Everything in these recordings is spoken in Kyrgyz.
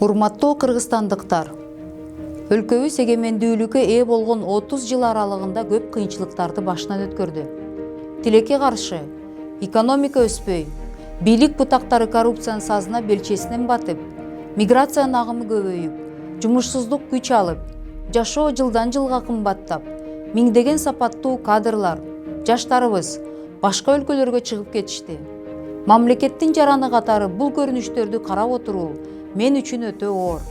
Урматтуу кыргызстандыктар, өлкөбүз эгемендүүлүккө ээ болгон 30 жыл аралыгында көп кыйынчылыктарды башынан өткөрдү. Тилекке каршы экономика өспөй, бийлик бутактары коррупциянын сазына белчесинен батып, миграциянын агымы көбөйүп, жумушсуздук күч алып, жашоо жылдан жылга кымбаттап, миңдеген сапаттуу кадрлар, жаштарыбыз башка өлкөлөргө чыгып кетишти. Мамлекеттин жараны катары бул көрүнүштөрдү карап отуруу мен үчүн өтө оор.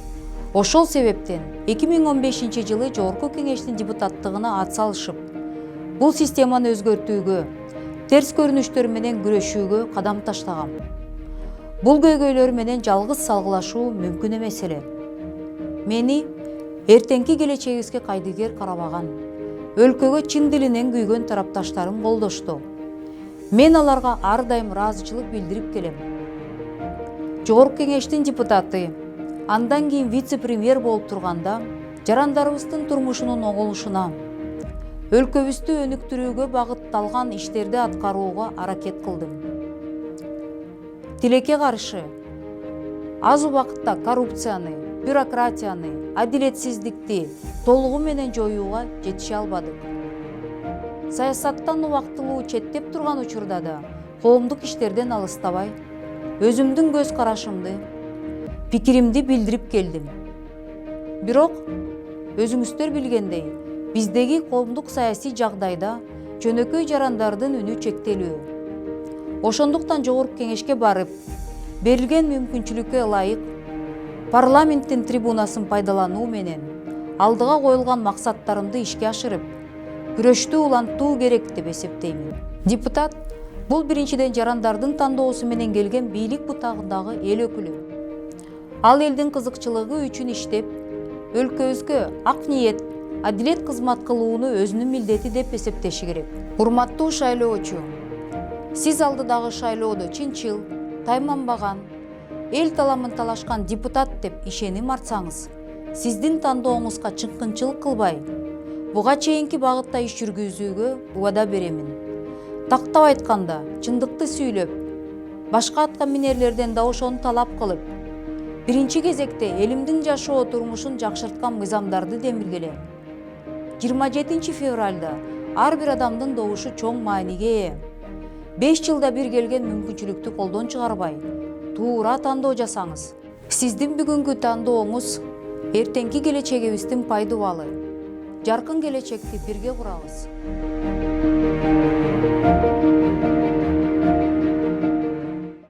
Ошол себептен 2015 жылы Жогорку Кеңештин депутаттыгына ат салышып, бул системаны өзгөртүүгө, терс көрүнүштөр менен күрөшүүгө кадам таштагам. Бул көйгөйлөр менен жалгыз салгылашуу мүмкүн эмес эле. Мени эртеңки келечегибизге кайдыгер карабаган, өлкөгө чын дилинен күйгөн тарапташтарым колдошту. Мен аларга ар дайым ыраазычылык билдирип келем. Жогорку Кеңештин депутаты, андан кийин вице-премьер болуп турганда, жарандарыбыздын турмушунун оңолушуна, өлкөбүздү өнүктүрүүгө багытталган иштерди аткарууга аракет кылдым. Тилекке каршы аз убакытта коррупцияны, бюрократияны, адилетсиздикти толугу менен жоюуга жетише албадык. Саясаттан убактылуу четтеп турган учурда да коомдук иштерден алыстабай, өзүмдүн көз карашымды, пикиримди билдирип келдим. Бирок, өзүңүздөр билгендей, биздеги коомдук саясий жагдайда жөнөкөй жарандардын үнү чектелүү. Ошондуктан Жогорку Кеңешке барып, берилген мүмкүнчүлүккө ылайык парламенттин трибунасын пайдалануу менен алдыга коюлган максаттарымды ишке ашырып, күрөштү улантуу керек деп эсептеймин. Депутат бул биринчиден жарандардын тандоосу менен келген бийлик бутагындагы эл өкүлү. Ал элдин кызыкчылыгы үчүн иштеп, өлкөбүзгө ак ниет, адилет кызмат кылууну өзүнүн милдети деп эсептеши керек. Урматтуу шайлоочу, сиз алдыдагы шайлоодо чынчыл, тайманбаган, эл таламын талашкан депутат деп ишеним артсаңыз, сиздин тандооңузга чыккынчылык кылбай, буга чейинки багытта иш жүргүзүүгө убада беремин. Тактап айтканда, чындыкты сүйлөп, башка атка минерлерден да ошону талап кылып, биринчи кезекте элимдин жашоо турмушун жакшырткан мыйзамдарды демилгеле. 27 февралда ар бир адамдын добушу чоң мааниге ээ. 5 жылда бир келген мүмкүнчүлүктү колдон чыгарбай, туура тандоо жасаңыз. Сиздин бүгүнкү тандооңуз эртеңки келечегибиздин пайдубалы. Жаркын келечекти бирге курабыз.